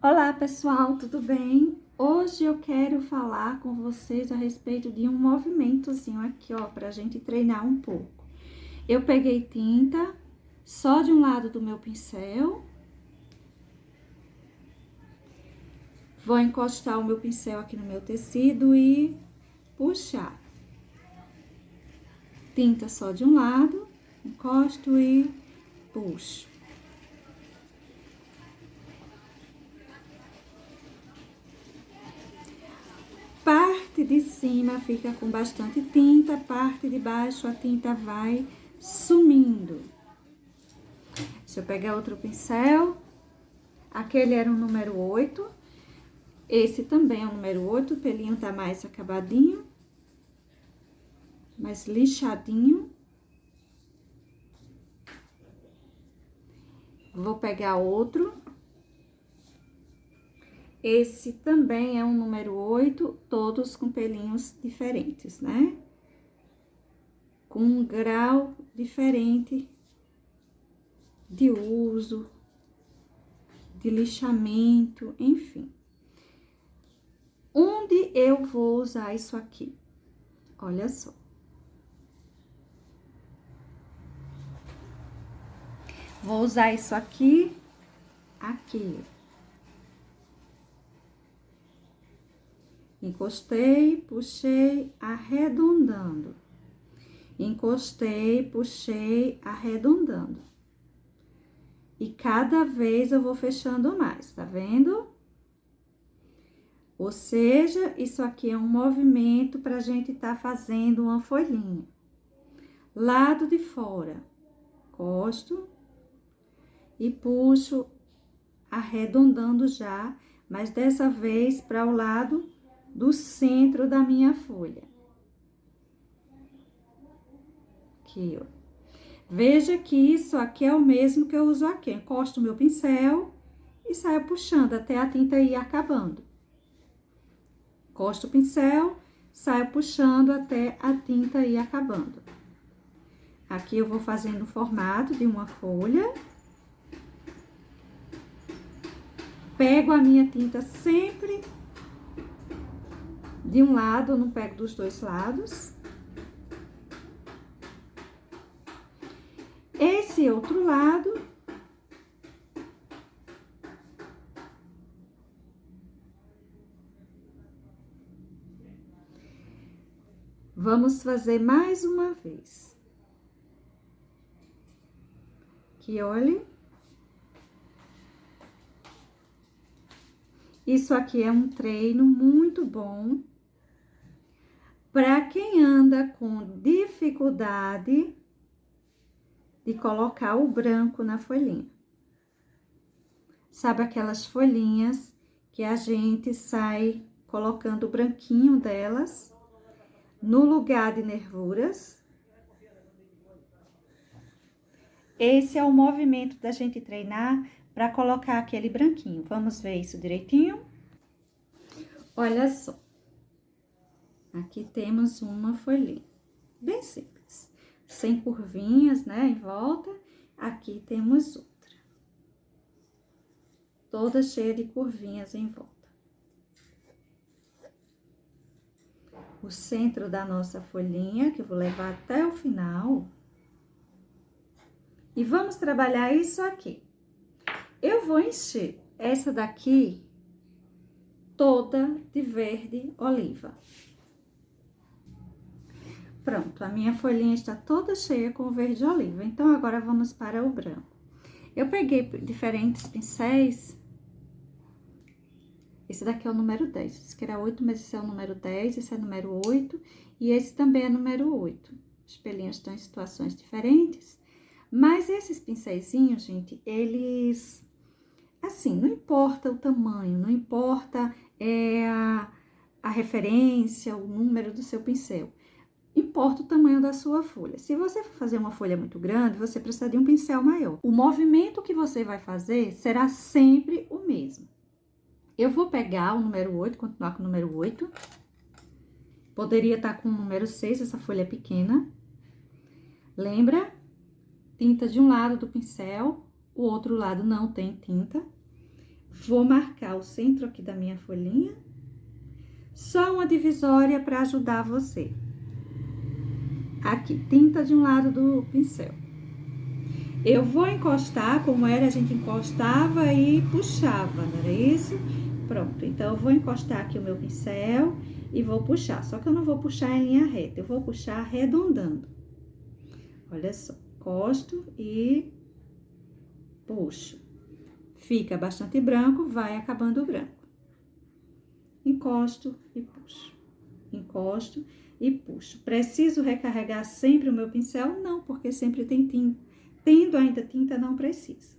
Olá pessoal, tudo bem? Hoje eu quero falar com vocês a respeito de um movimentozinho aqui, ó, pra gente treinar um pouco. Eu peguei tinta só de um lado do meu pincel. Vou encostar o meu pincel aqui no meu tecido e puxar. Tinta só de um lado, encosto e puxo. Parte de cima fica com bastante tinta, parte de baixo a tinta vai sumindo. Deixa eu pegar outro pincel. Aquele era o número 8. Esse também é o número 8, o pelinho tá mais acabadinho, mais lixadinho. Vou pegar outro. Esse também é um número 8, todos com pelinhos diferentes, né? Com um grau diferente de uso, de lixamento, enfim. Onde eu vou usar isso aqui? Olha só. Vou usar isso aqui. Encostei, puxei, arredondando. Encostei, puxei, arredondando. E cada vez eu vou fechando mais, tá vendo? Ou seja, isso aqui é um movimento pra gente tá fazendo uma folhinha. Lado de fora, encosto e puxo, arredondando já, mas dessa vez para o lado do centro da minha folha. Aqui, ó. Veja que isso aqui é o mesmo que eu uso aqui. Encosto o meu pincel e saio puxando até a tinta ir acabando. Encosto o pincel, saio puxando até a tinta ir acabando. Aqui eu vou fazendo o formato de uma folha. Pego a minha tinta sempre de um lado, eu não pego dos dois lados. Esse outro lado, vamos fazer mais uma vez. Aqui, olha. Isso aqui é um treino muito bom para quem anda com dificuldade de colocar o branco na folhinha. Sabe aquelas folhinhas que a gente sai colocando o branquinho delas no lugar de nervuras? Esse é o movimento da gente treinar para colocar aquele branquinho. Vamos ver isso direitinho? Olha só. Aqui temos uma folhinha, bem simples, sem curvinhas, né, em volta. Aqui temos outra, toda cheia de curvinhas em volta. O centro da nossa folhinha, que eu vou levar até o final. E vamos trabalhar isso aqui. Eu vou encher essa daqui toda de verde oliva. Pronto, a minha folhinha está toda cheia com verde oliva. Então, agora vamos para o branco. Eu peguei diferentes pincéis. Esse daqui é o número 10. Esse aqui era 8, mas esse é o número 10, esse é o número 8. E esse também é número 8. Os pelinhos estão em situações diferentes. Mas esses pincéisinhos, gente, eles... Assim, não importa o tamanho, não importa a referência, o número do seu pincel. Importa o tamanho da sua folha. Se você for fazer uma folha muito grande, você precisa de um pincel maior. O movimento que você vai fazer será sempre o mesmo. Eu vou pegar o número 8, continuar com o número 8. Poderia estar com o número 6, essa folha é pequena. Lembra? Tinta de um lado do pincel, o outro lado não tem tinta. Vou marcar o centro aqui da minha folhinha. Só uma divisória para ajudar você. Aqui, tinta de um lado do pincel. Eu vou encostar, como era, a gente encostava e puxava, não era isso? Pronto, então eu vou encostar aqui o meu pincel e vou puxar. Só que eu não vou puxar em linha reta, eu vou puxar arredondando. Olha só, encosto e puxo. Fica bastante branco, vai acabando o branco. Encosto e puxo. Encosto e puxo. Preciso recarregar sempre o meu pincel? Não, porque sempre tem tinta. Tendo ainda tinta, não precisa.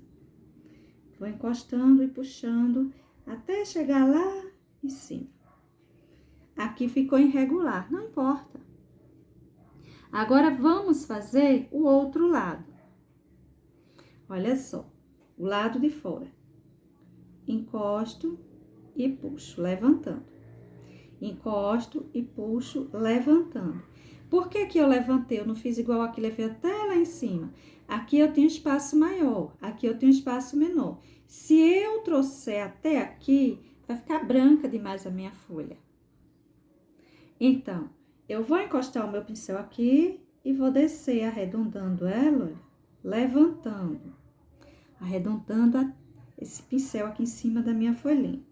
Vou encostando e puxando até chegar lá em cima. Aqui ficou irregular, não importa. Agora, vamos fazer o outro lado. Olha só, o lado de fora. Encosto e puxo, levantando. Encosto e puxo, levantando. Por que que eu levantei? Eu não fiz igual aqui, levei até lá em cima. Aqui eu tenho espaço maior, aqui eu tenho espaço menor. Se eu trouxer até aqui, vai ficar branca demais a minha folha. Então, eu vou encostar o meu pincel aqui e vou descer arredondando ela, olha, levantando. Arredondando esse pincel aqui em cima da minha folhinha.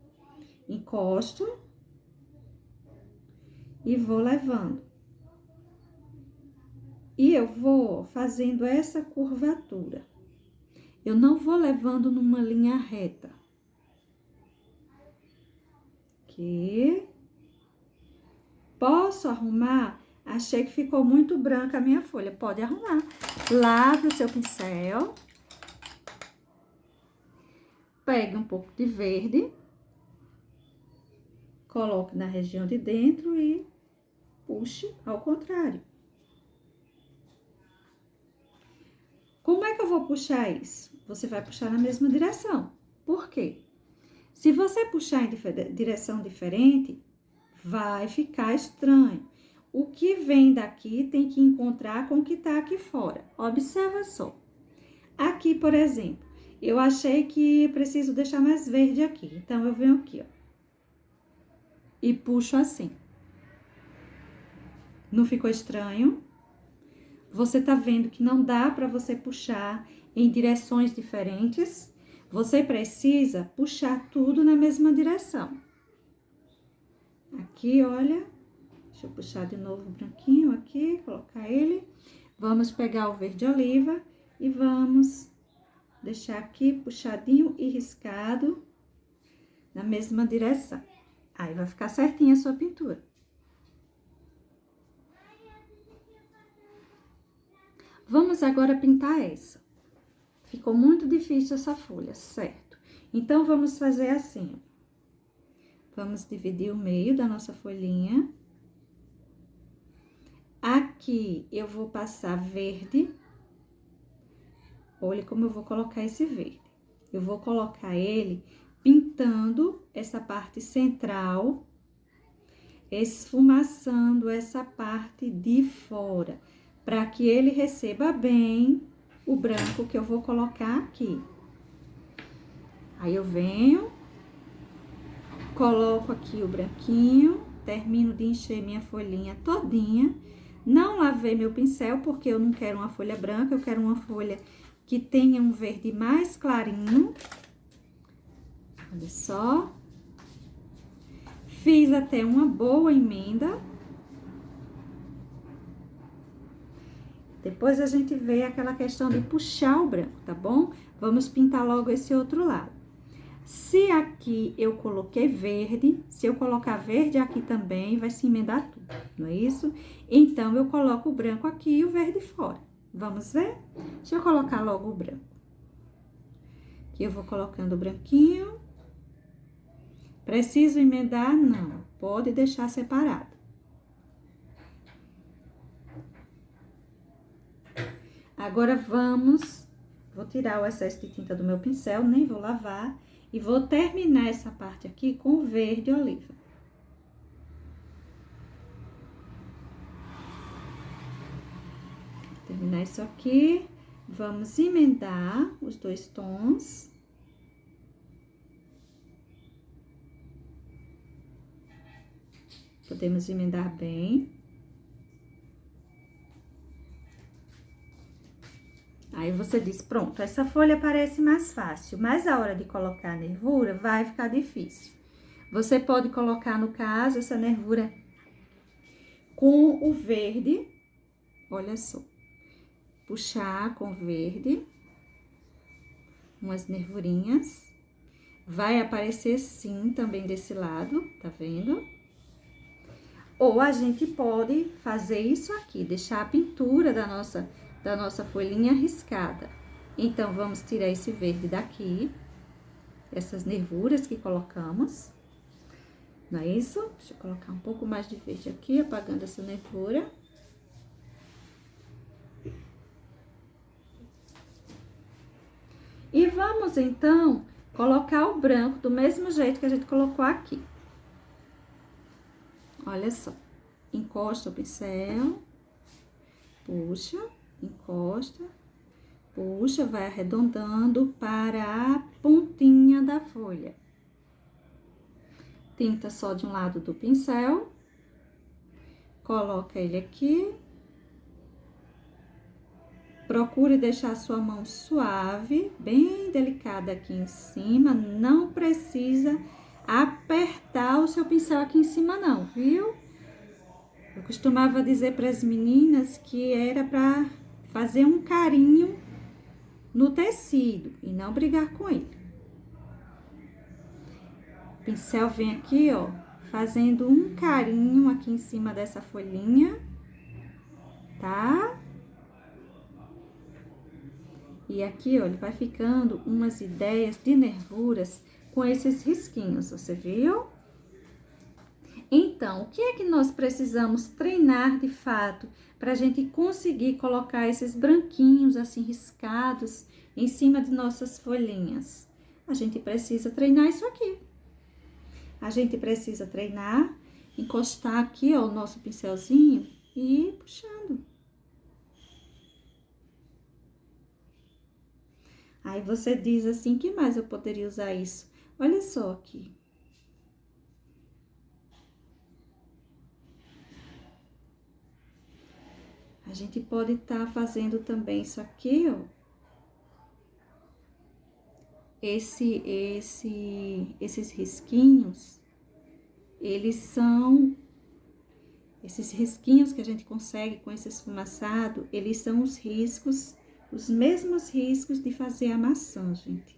Encosto e vou levando. E eu vou fazendo essa curvatura. Eu não vou levando numa linha reta. Aqui. Posso arrumar? Achei que ficou muito branca a minha folha. Pode arrumar. Lave o seu pincel. Pegue um pouco de verde. Coloque na região de dentro e puxe ao contrário. Como é que eu vou puxar isso? Você vai puxar na mesma direção. Por quê? Se você puxar em direção diferente, vai ficar estranho. O que vem daqui tem que encontrar com o que tá aqui fora. Observa só. Aqui, por exemplo, eu achei que preciso deixar mais verde aqui. Então, eu venho aqui, ó. E puxo assim. Não ficou estranho? Você tá vendo que não dá para você puxar em direções diferentes? Você precisa puxar tudo na mesma direção. Aqui, olha. Deixa eu puxar de novo o branquinho aqui, colocar ele. Vamos pegar o verde oliva e vamos deixar aqui puxadinho e riscado na mesma direção. Aí, vai ficar certinha a sua pintura. Vamos agora pintar essa. Ficou muito difícil essa folha, certo? Então, vamos fazer assim, ó. Vamos dividir o meio da nossa folhinha. Aqui, eu vou passar verde. Olha como eu vou colocar esse verde. Eu vou colocar ele pintando essa parte central, esfumaçando essa parte de fora, para que ele receba bem o branco que eu vou colocar aqui. Aí, eu venho, coloco aqui o branquinho, termino de encher minha folhinha todinha. Não lavei meu pincel, porque eu não quero uma folha branca, eu quero uma folha que tenha um verde mais clarinho. Olha só. Fiz até uma boa emenda. Depois a gente vê aquela questão de puxar o branco, tá bom? Vamos pintar logo esse outro lado. Se aqui eu coloquei verde, se eu colocar verde aqui também, vai se emendar tudo, não é isso? Então, eu coloco o branco aqui e o verde fora. Vamos ver? Deixa eu colocar logo o branco. Aqui eu vou colocando o branquinho. Preciso emendar? Não, pode deixar separado. Agora, vou tirar o excesso de tinta do meu pincel, nem vou lavar. E vou terminar essa parte aqui com o verde oliva. Terminar isso aqui, vamos emendar os dois tons. podemos emendar bem. Aí você diz, pronto, essa folha parece mais fácil, mas a hora de colocar a nervura vai ficar difícil. Você pode colocar, no caso, essa nervura com o verde, olha só, puxar com o verde, umas nervurinhas. Vai aparecer sim também desse lado, tá vendo? Ou a gente pode fazer isso aqui, deixar a pintura da nossa folhinha riscada. Então, vamos tirar esse verde daqui, essas nervuras que colocamos, não é isso? Deixa eu colocar um pouco mais de verde aqui, apagando essa nervura. E vamos, então, colocar o branco do mesmo jeito que a gente colocou aqui. Olha só, encosta o pincel, puxa, encosta, puxa, vai arredondando para a pontinha da folha. Tinta só de um lado do pincel, coloca ele aqui. Procure deixar a sua mão suave, bem delicada aqui em cima, não precisa apertar o seu pincel aqui em cima não, viu? Eu costumava dizer para as meninas que era para fazer um carinho no tecido e não brigar com ele. O pincel vem aqui, ó, fazendo um carinho aqui em cima dessa folhinha, tá? E aqui, ó, ele vai ficando umas ideias de nervuras com esses risquinhos, você viu? Então, o que é que nós precisamos treinar de fato para a gente conseguir colocar esses branquinhos assim riscados em cima de nossas folhinhas? A gente precisa treinar isso aqui. A gente precisa treinar, encostar aqui, ó, o nosso pincelzinho e ir puxando. Aí você diz assim, que mais eu poderia usar isso? Olha só aqui. A gente pode estar fazendo também isso aqui, ó. Esses risquinhos, esses risquinhos que a gente consegue com esse esfumaçado, eles são os riscos, os mesmos riscos de fazer a maçã, gente.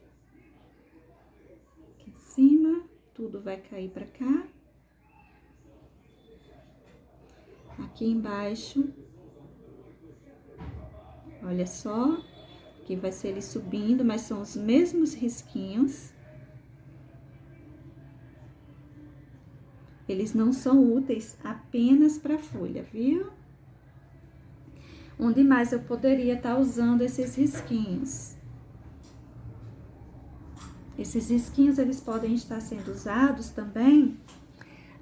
Aqui em cima, tudo vai cair pra cá. Aqui embaixo, olha só, aqui vai ser ele subindo, mas são os mesmos risquinhos. Eles não são úteis apenas para folha, viu? Onde mais eu poderia estar usando esses risquinhos? Esses risquinhos, eles podem estar sendo usados também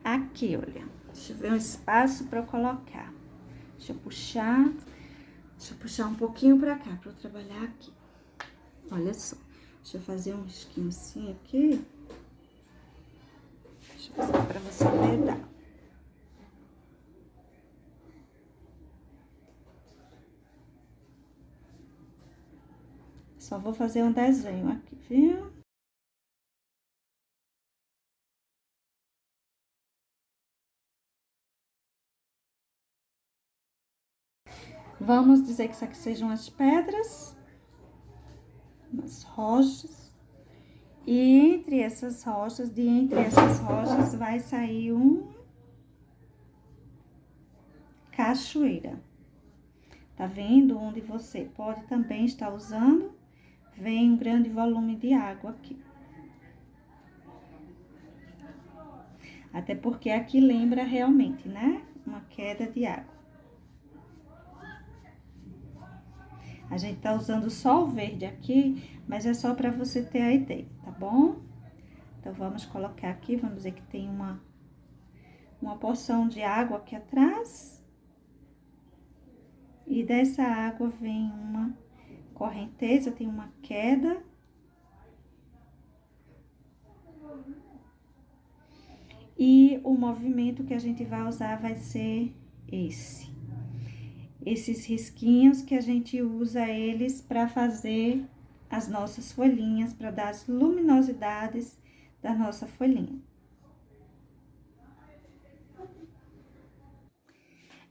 aqui, olha. Deixa eu ver um espaço para eu colocar. Deixa eu puxar um pouquinho para cá, para eu trabalhar aqui. Olha só. Deixa eu fazer um risquinho assim aqui. Deixa eu fazer para você ver. Só vou fazer um desenho aqui, viu? Vamos dizer que isso aqui sejam as pedras, umas rochas. E entre essas rochas, vai sair uma cachoeira. Tá vendo? Onde você pode também estar usando, vem um grande volume de água aqui. Até porque aqui lembra realmente, né? Uma queda de água. A gente tá usando só o verde aqui, mas é só para você ter a ideia, tá bom? Então, vamos colocar aqui, vamos dizer que tem uma porção de água aqui atrás. E dessa água vem uma correnteza, tem uma queda. E o movimento que a gente vai usar vai ser esse. Esses risquinhos que a gente usa eles para fazer as nossas folhinhas, para dar as luminosidades da nossa folhinha.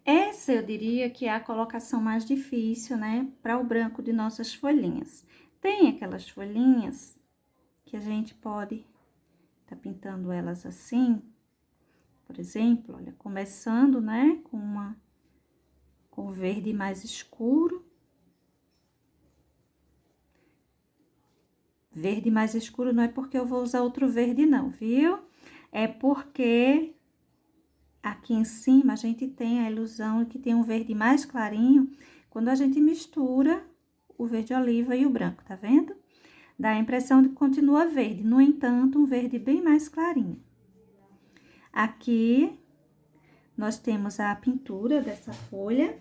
Essa eu diria que é a colocação mais difícil, né, para o branco de nossas folhinhas. Tem aquelas folhinhas que a gente pode tá pintando elas assim, por exemplo, olha, começando, né, com verde mais escuro. Verde mais escuro não é porque eu vou usar outro verde não, viu? É porque aqui em cima a gente tem a ilusão de que tem um verde mais clarinho quando a gente mistura o verde oliva e o branco, tá vendo? Dá a impressão de que continua verde, no entanto, um verde bem mais clarinho. Aqui, nós temos a pintura dessa folha,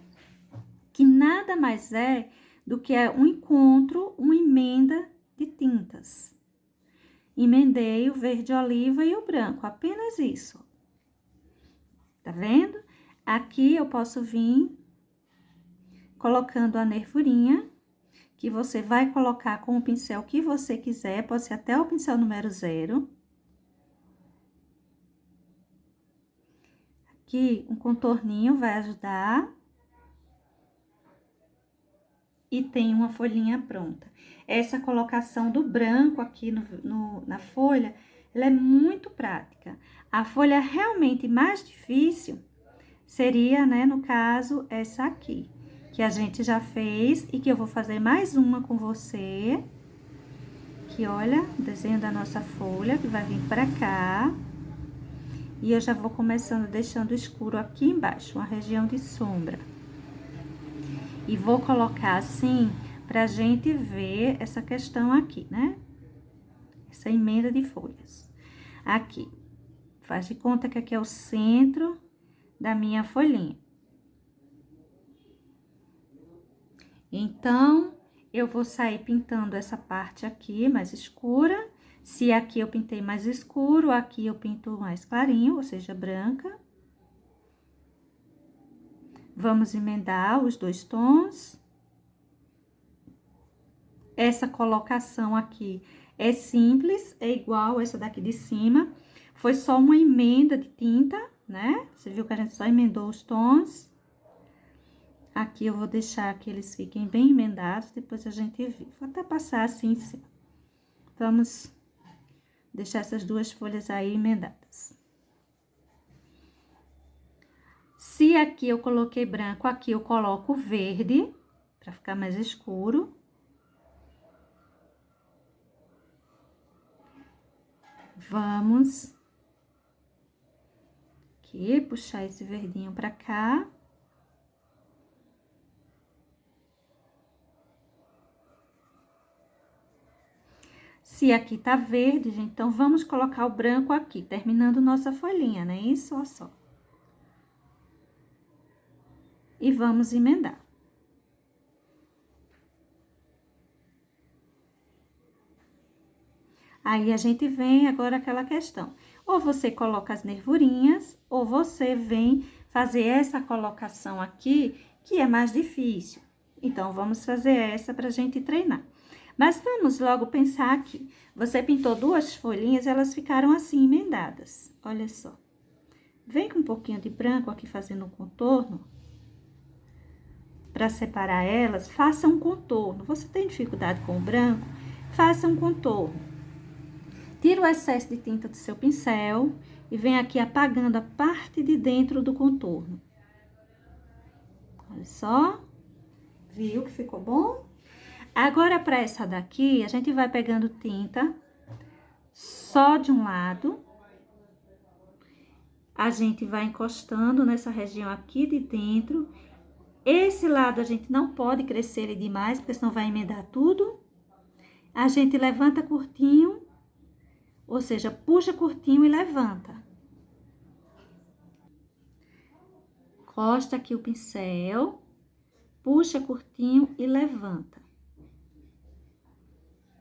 que nada mais é do que um encontro, uma emenda de tintas. Emendei o verde oliva e o branco, apenas isso. Tá vendo? Aqui eu posso vir colocando a nervurinha, que você vai colocar com o pincel que você quiser, pode ser até o pincel número 0. Aqui, um contorninho vai ajudar. E tem uma folhinha pronta. Essa colocação do branco aqui na folha, ela é muito prática. A folha realmente mais difícil seria, né, no caso, essa aqui, que a gente já fez e que eu vou fazer mais uma com você. Que olha, o desenho da nossa folha, que vai vir pra cá. E eu já vou começando deixando escuro aqui embaixo, uma região de sombra. E vou colocar assim, pra gente ver essa questão aqui, né? Essa emenda de folhas. Aqui, faz de conta que aqui é o centro da minha folhinha. Então, eu vou sair pintando essa parte aqui mais escura. Se aqui eu pintei mais escuro, aqui eu pinto mais clarinho, ou seja, branca. Vamos emendar os dois tons. Essa colocação aqui é simples, é igual essa daqui de cima. Foi só uma emenda de tinta, né? Você viu que a gente só emendou os tons. Aqui eu vou deixar que eles fiquem bem emendados, depois a gente vê. Vou até passar assim em cima. Vamos deixar essas duas folhas aí emendadas. Se aqui eu coloquei branco, aqui eu coloco verde, pra ficar mais escuro. Vamos aqui puxar esse verdinho pra cá. Se aqui tá verde, gente, então vamos colocar o branco aqui, terminando nossa folhinha, né? Isso, ó só. E vamos emendar. Aí, a gente vem agora aquela questão. Ou você coloca as nervurinhas, ou você vem fazer essa colocação aqui, que é mais difícil. Então, vamos fazer essa pra gente treinar. Mas vamos logo pensar aqui. Você pintou duas folhinhas, elas ficaram assim, emendadas. Olha só. Vem com um pouquinho de branco aqui fazendo um contorno. Para separar elas, faça um contorno. Você tem dificuldade com o branco? Faça um contorno. Tira o excesso de tinta do seu pincel e vem aqui apagando a parte de dentro do contorno. Olha só. Viu que ficou bom? Agora, para essa daqui, a gente vai pegando tinta só de um lado. A gente vai encostando nessa região aqui de dentro. Esse lado a gente não pode crescer ele demais, porque senão vai emendar tudo. A gente levanta curtinho, ou seja, puxa curtinho e levanta. Encosta aqui o pincel, puxa curtinho e levanta.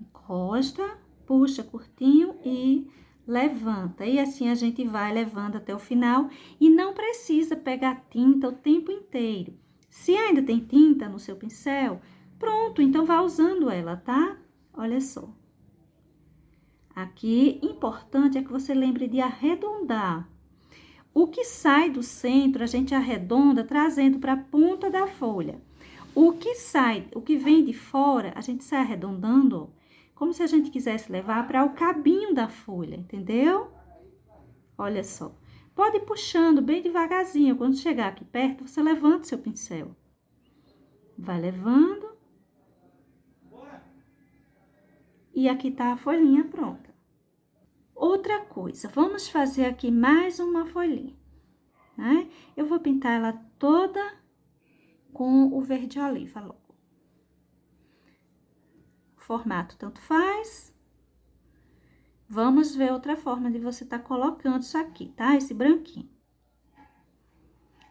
Encosta, puxa curtinho e levanta. E assim a gente vai levando até o final e não precisa pegar tinta o tempo inteiro. Se ainda tem tinta no seu pincel, pronto, então vá usando ela, tá? Olha só. Aqui, importante é que você lembre de arredondar. O que sai do centro, a gente arredonda trazendo para a ponta da folha. O que vem de fora, a gente sai arredondando, como se a gente quisesse levar para o cabinho da folha, entendeu? Olha só. Pode ir puxando bem devagarzinho. Quando chegar aqui perto, você levanta o seu pincel. Vai levando. E aqui tá a folhinha pronta. Outra coisa, vamos fazer aqui mais uma folhinha, né? Eu vou pintar ela toda com o verde oliva logo. O formato tanto faz. Vamos ver outra forma de você tá colocando isso aqui, tá? Esse branquinho.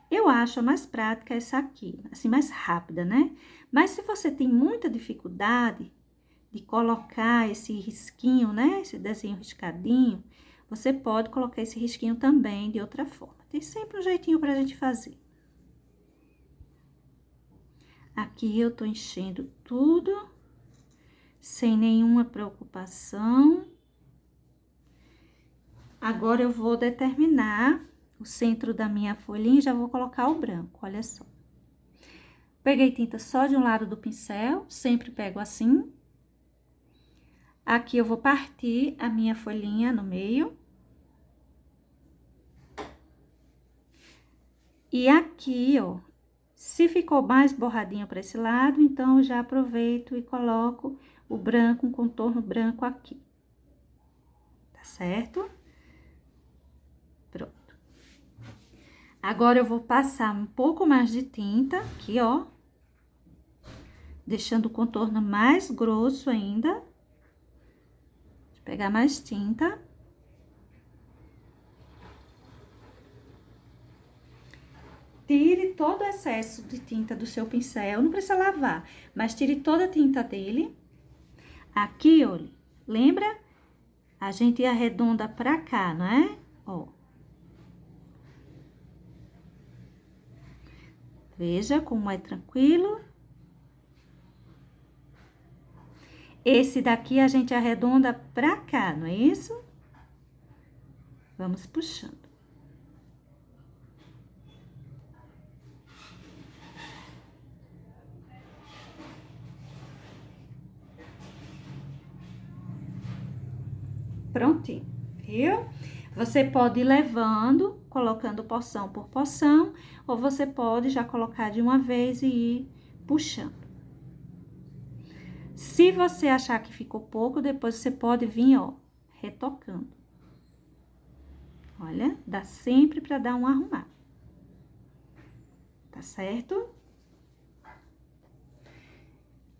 Eu acho a mais prática essa aqui, assim, mais rápida, né? Mas se você tem muita dificuldade de colocar esse risquinho, né? Esse desenho riscadinho, você pode colocar esse risquinho também de outra forma. Tem sempre um jeitinho pra gente fazer. Aqui eu tô enchendo tudo, sem nenhuma preocupação. Agora, eu vou determinar o centro da minha folhinha e já vou colocar o branco, olha só. Peguei tinta só de um lado do pincel, sempre pego assim. Aqui eu vou partir a minha folhinha no meio. E aqui, ó, se ficou mais borradinho para esse lado, então eu já aproveito e coloco o branco, um contorno branco aqui. Tá certo? Pronto. Agora, eu vou passar um pouco mais de tinta aqui, ó. Deixando o contorno mais grosso ainda. Vou pegar mais tinta. Tire todo o excesso de tinta do seu pincel, não precisa lavar, mas tire toda a tinta dele. Aqui, olha, lembra? A gente arredonda pra cá, não é? Ó. Veja como é tranquilo. Esse daqui a gente arredonda pra cá, não é isso? Vamos puxando. Prontinho, viu? Você pode ir levando, colocando porção por porção, ou você pode já colocar de uma vez e ir puxando. Se você achar que ficou pouco, depois você pode vir, ó, retocando. Olha, dá sempre pra dar um arrumado. Tá certo?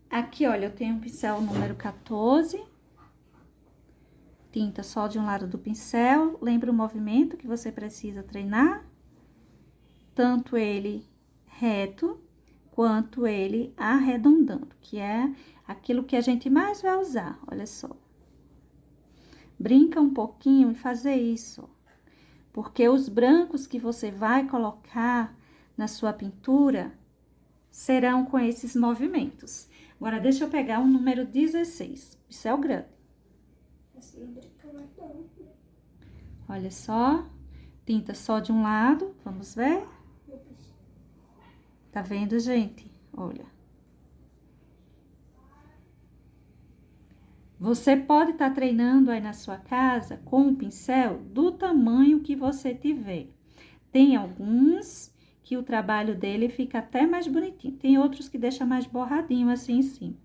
Aqui, olha, eu tenho um pincel número 14. Tinta só de um lado do pincel. Lembra o movimento que você precisa treinar? Tanto ele reto, quanto ele arredondando, que é aquilo que a gente mais vai usar, olha só. Brinca um pouquinho em fazer isso, porque os brancos que você vai colocar na sua pintura serão com esses movimentos. Agora, deixa eu pegar o número 16, pincel grande. Olha só, tinta só de um lado, vamos ver? Tá vendo, gente? Olha. Você pode estar treinando aí na sua casa com o pincel do tamanho que você tiver. Tem alguns que o trabalho dele fica até mais bonitinho. Tem outros que deixa mais borradinho assim em cima.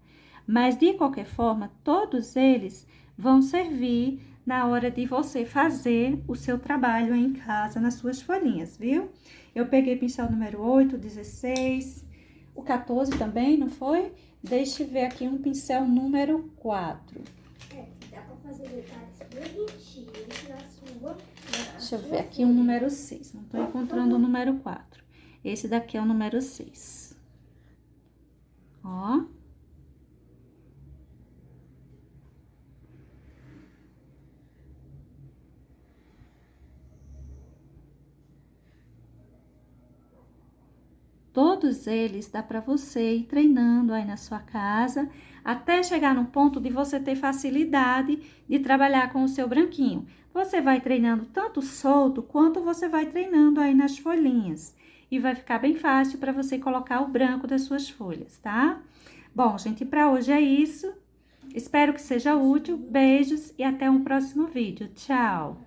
Mas, de qualquer forma, todos eles vão servir na hora de você fazer o seu trabalho aí em casa, nas suas folhinhas, viu? Eu peguei pincel número 8, 16, o 14 também, não foi? Deixa eu ver aqui um pincel número 4. Dá pra fazer detalhes bonitinhos na sua. Deixa eu ver aqui um número 6. Não tô encontrando o número 4. Esse daqui é o número 6. Ó. Todos eles dá para você ir treinando aí na sua casa, até chegar num ponto de você ter facilidade de trabalhar com o seu branquinho. Você vai treinando tanto solto, quanto você vai treinando aí nas folhinhas. E vai ficar bem fácil para você colocar o branco das suas folhas, tá? Bom, gente, para hoje é isso. Espero que seja útil. Beijos e até um próximo vídeo. Tchau!